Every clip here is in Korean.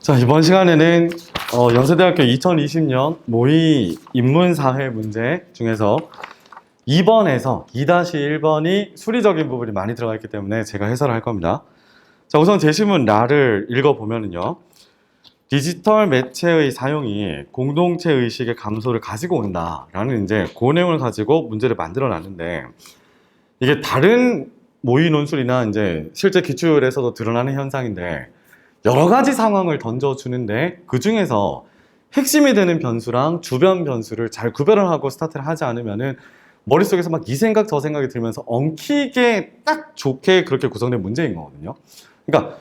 자, 이번 시간에는 연세대학교 2020년 모의 인문사회 문제 중에서 2번에서 2-1번이 수리적인 부분이 많이 들어가 있기 때문에 제가 해설을 할 겁니다. 자, 우선 제시문 라를 읽어보면은요. 디지털 매체의 사용이 공동체 의식의 감소를 가지고 온다라는 이제 그 내용을 가지고 문제를 만들어 놨는데, 이게 다른 모의 논술이나 이제 실제 기출에서도 드러나는 현상인데, 여러 가지 상황을 던져주는데 그 중에서 핵심이 되는 변수랑 주변 변수를 잘 구별을 하고 스타트를 하지 않으면은 머릿속에서 막 이 생각 저 생각이 들면서 엉키게 딱 좋게 그렇게 구성된 문제인 거거든요. 그러니까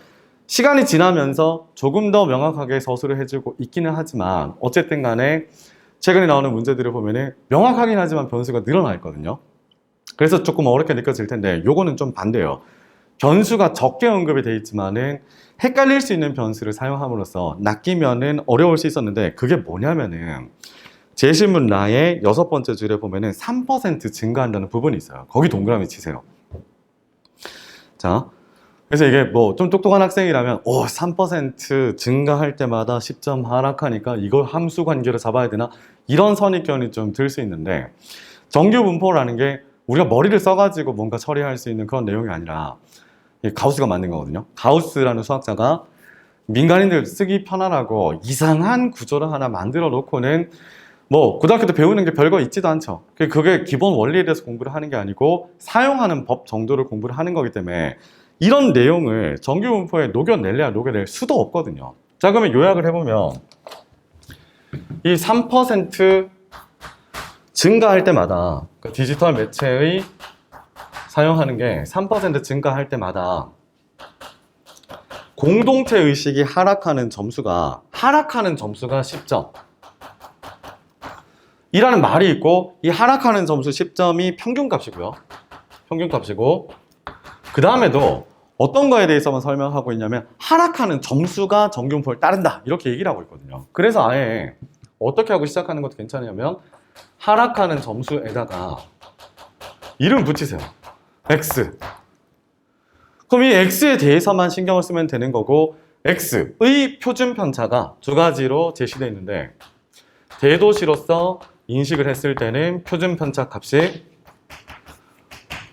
시간이 지나면서 조금 더 명확하게 서술을 해주고 있기는 하지만 어쨌든 간에 최근에 나오는 문제들을 보면은 명확하긴 하지만 변수가 늘어나 있거든요. 그래서 조금 어렵게 느껴질 텐데 요거는 좀 반대예요. 변수가 적게 언급이 돼 있지만은 헷갈릴 수 있는 변수를 사용함으로써 낚이면은 어려울 수 있었는데, 그게 뭐냐면은 제시문 라의 6번째 줄에 보면은 3% 증가한다는 부분이 있어요. 거기 동그라미 치세요. 자, 그래서 이게 뭐 좀 똑똑한 학생이라면 3% 증가할 때마다 10점 하락하니까 이걸 함수 관계로 잡아야 되나, 이런 선입견이 좀 들 수 있는데, 정규 분포라는 게 우리가 머리를 써가지고 뭔가 처리할 수 있는 그런 내용이 아니라 가우스가 만든 거거든요. 가우스라는 수학자가 민간인들 쓰기 편하라고 이상한 구조를 하나 만들어 놓고는 뭐 고등학교 때 배우는 게 별거 있지도 않죠. 그게 기본 원리에 대해서 공부를 하는 게 아니고 사용하는 법 정도를 공부를 하는 거기 때문에 이런 내용을 정규 분포에 녹여낼래야 녹여낼 수도 없거든요. 자, 그러면 요약을 해보면 이 3% 증가할 때마다 디지털 매체의 사용하는 게 3% 증가할 때마다 공동체 의식이 하락하는 점수가 10점 이라는 말이 있고, 이 하락하는 점수 10점이 평균값이고요. 평균값이고, 그 다음에도 어떤 거에 대해서만 설명하고 있냐면 하락하는 점수가 정규분포를 따른다, 이렇게 얘기를 하고 있거든요. 그래서 아예 어떻게 하고 시작하는 것도 괜찮으냐면 하락하는 점수에다가 이름 붙이세요. X. 그럼 이 X에 대해서만 신경을 쓰면 되는 거고, X의 표준 편차가 두 가지로 제시되어 있는데, 대도시로서 인식을 했을 때는 표준 편차 값이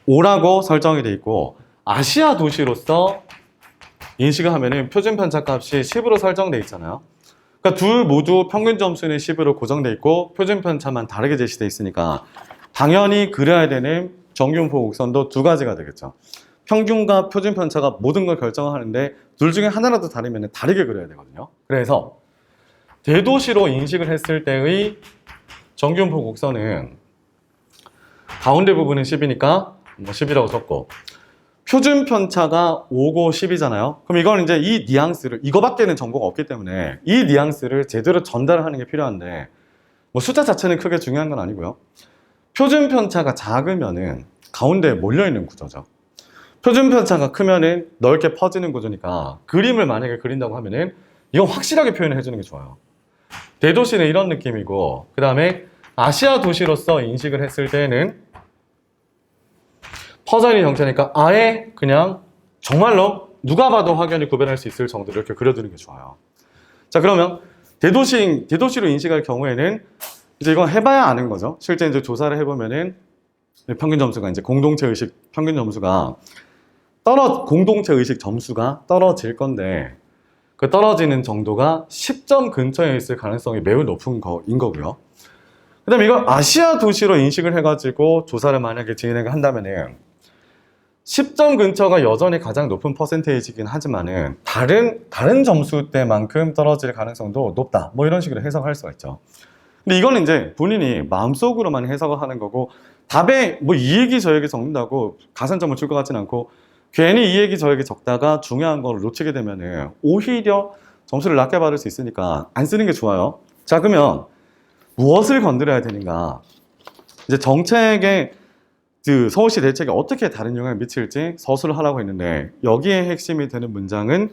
5라고 설정이 되어 있고, 아시아 도시로서 인식을 하면은 표준 편차 값이 10으로 설정되어 있잖아요. 그러니까 둘 모두 평균 점수는 10으로 고정되어 있고 표준 편차만 다르게 제시되어 있으니까 당연히 그려야 되는 정규분포 곡선도 두 가지가 되겠죠. 평균과 표준 편차가 모든 걸 결정하는데 둘 중에 하나라도 다르면 다르게 그려야 되거든요. 그래서 대도시로 인식을 했을 때의 정규분포 곡선은 가운데 부분은 10이니까 10이라고 썼고, 표준 편차가 5고 10이잖아요. 그럼 이건 이제 이 뉘앙스를, 이거밖에는 정보가 없기 때문에 이 뉘앙스를 제대로 전달하는 게 필요한데, 뭐 숫자 자체는 크게 중요한 건 아니고요. 표준 편차가 작으면은 가운데에 몰려있는 구조죠. 표준 편차가 크면은 넓게 퍼지는 구조니까 그림을 만약에 그린다고 하면은 이건 확실하게 표현을 해주는 게 좋아요. 대도시는 이런 느낌이고, 그 다음에 아시아 도시로서 인식을 했을 때는 퍼져 있는 형태니까 아예 그냥 정말로 누가 봐도 확연히 구별할 수 있을 정도로 이렇게 그려두는 게 좋아요. 자, 그러면 대도시로 인식할 경우에는 이제 이건 해봐야 아는 거죠. 실제 이제 조사를 해보면은 평균 점수가 이제 공동체 의식 평균 점수가 공동체 의식 점수가 떨어질 건데, 그 떨어지는 정도가 10점 근처에 있을 가능성이 매우 높은 거인 거고요. 그 다음에 이걸 아시아 도시로 인식을 해가지고 조사를 만약에 진행을 한다면은 10점 근처가 여전히 가장 높은 퍼센테이지긴 하지만은 다른 점수대만큼 떨어질 가능성도 높다, 뭐 이런 식으로 해석할 수가 있죠. 근데 이거는 이제 본인이 마음속으로만 해석을 하는 거고, 답에 뭐 이 얘기 저 얘기 적는다고 가산점을 줄 것 같지는 않고, 괜히 이 얘기 저 얘기 적다가 중요한 걸 놓치게 되면은 오히려 점수를 낮게 받을 수 있으니까 안 쓰는 게 좋아요. 자, 그러면 무엇을 건드려야 되는가? 이제 정책의 서울시 대책에 어떻게 다른 영향을 미칠지 서술을 하라고 했는데, 여기에 핵심이 되는 문장은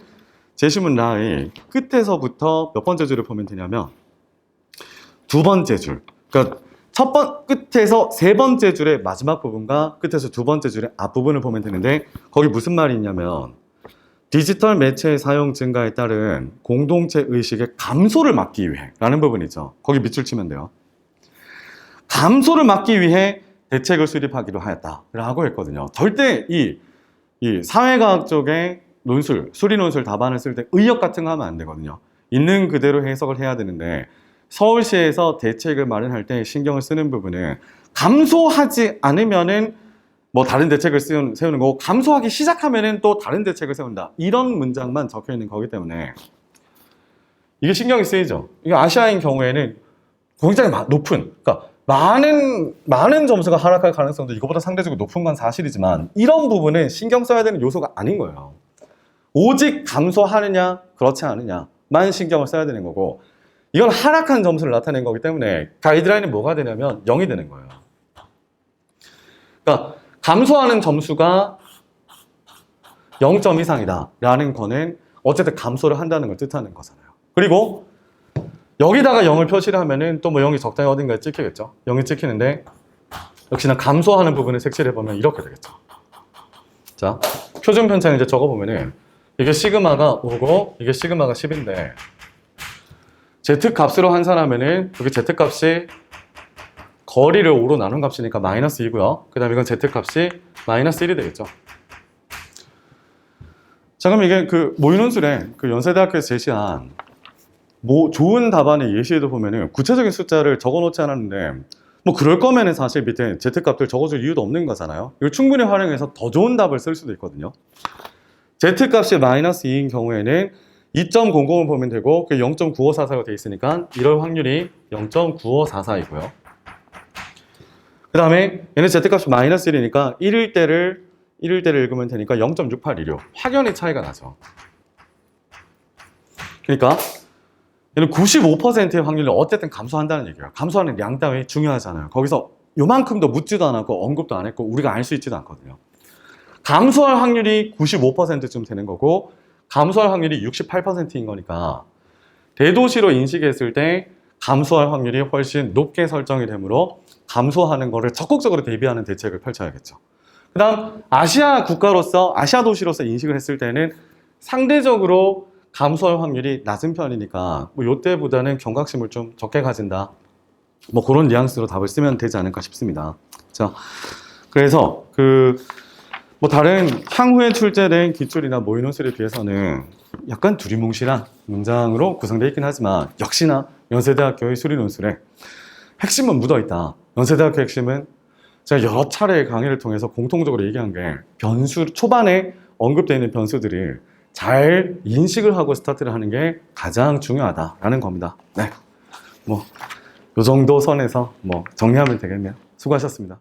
제시문 라의 끝에서부터 몇 번째 줄을 보면 되냐면 두 번째 줄. 그러니까 끝에서 세 번째 줄의 마지막 부분과 끝에서 두 번째 줄의 앞부분을 보면 되는데, 거기 무슨 말이 있냐면 디지털 매체의 사용 증가에 따른 공동체 의식의 감소를 막기 위해 라는 부분이죠. 거기 밑줄 치면 돼요. 감소를 막기 위해 대책을 수립하기로 하였다라고 했거든요. 절대 이 사회과학 쪽의 논술, 수리 논술 답안을 쓸 때 의역 같은 거 하면 안 되거든요. 있는 그대로 해석을 해야 되는데 서울시에서 대책을 마련할 때 신경을 쓰는 부분은 감소하지 않으면은 뭐 다른 대책을 세우는 거고 감소하기 시작하면은 또 다른 대책을 세운다. 이런 문장만 적혀 있는 거기 때문에 이게 신경이 쓰이죠. 이게 아시아인 경우에는 굉장히 높은, 그러니까 많은 점수가 하락할 가능성도 이거보다 상대적으로 높은 건 사실이지만 이런 부분은 신경 써야 되는 요소가 아닌 거예요. 오직 감소하느냐 그렇지 않느냐만 신경을 써야 되는 거고 이건 하락한 점수를 나타낸 거기 때문에 가이드라인은 뭐가 되냐면 0이 되는 거예요. 그러니까 감소하는 점수가 0점 이상이다 라는 거는 어쨌든 감소를 한다는 걸 뜻하는 거잖아요. 그리고 여기다가 0을 표시를 하면은 또 뭐 0이 적당히 어딘가에 찍히겠죠. 0이 찍히는데 역시나 감소하는 부분을 색칠해 보면 이렇게 되겠죠. 자, 표준 편차를 이제 적어 보면은 이게 시그마가 5고 이게 시그마가 10인데 Z 값으로 환산하면은 여기 Z 값이 거리를 5로 나눈 값이니까 마이너스 2고요. 그 다음에 이건 Z 값이 마이너스 1이 되겠죠. 자, 그럼 이게 그 모의논술에 그 연세대학교에서 제시한 뭐 좋은 답안의 예시에도 보면은 구체적인 숫자를 적어 놓지 않았는데 뭐 그럴 거면은 사실 밑에 Z값들 적어줄 이유도 없는 거잖아요. 이걸 충분히 활용해서 더 좋은 답을 쓸 수도 있거든요. Z값이 마이너스 2인 경우에는 2.00을 보면 되고 그게 0.9544가 돼 있으니까 이럴 확률이 0.9544이고요. 그 다음에 얘는 Z값이 마이너스 1이니까 1일 때를 읽으면 되니까 0.6816. 확연히 차이가 나죠. 그러니까 얘는 95%의 확률로 어쨌든 감소한다는 얘기예요. 감소하는 양 따위 중요하잖아요. 거기서 요만큼도 묻지도 않았고 언급도 안 했고 우리가 알 수 있지도 않거든요. 감소할 확률이 95%쯤 되는 거고 감소할 확률이 68%인 거니까 대도시로 인식했을 때 감소할 확률이 훨씬 높게 설정이 되므로 감소하는 거를 적극적으로 대비하는 대책을 펼쳐야겠죠. 그 다음 아시아 국가로서 아시아 도시로서 인식을 했을 때는 상대적으로 감소할 확률이 낮은 편이니까 뭐 이때보다는 경각심을 좀 적게 가진다. 뭐 그런 뉘앙스로 답을 쓰면 되지 않을까 싶습니다. 자, 그래서 뭐 다른 향후에 출제된 기출이나 모의논술에 비해서는 약간 두리뭉실한 문장으로 구성되어 있긴 하지만 역시나 연세대학교의 수리논술에 핵심은 묻어있다. 연세대학교 핵심은 제가 여러 차례의 강의를 통해서 공통적으로 얘기한 게 초반에 언급되어 있는 변수들을 잘 인식을 하고 스타트를 하는 게 가장 중요하다라는 겁니다. 네, 뭐 요 정도 선에서 뭐 정리하면 되겠네요. 수고하셨습니다.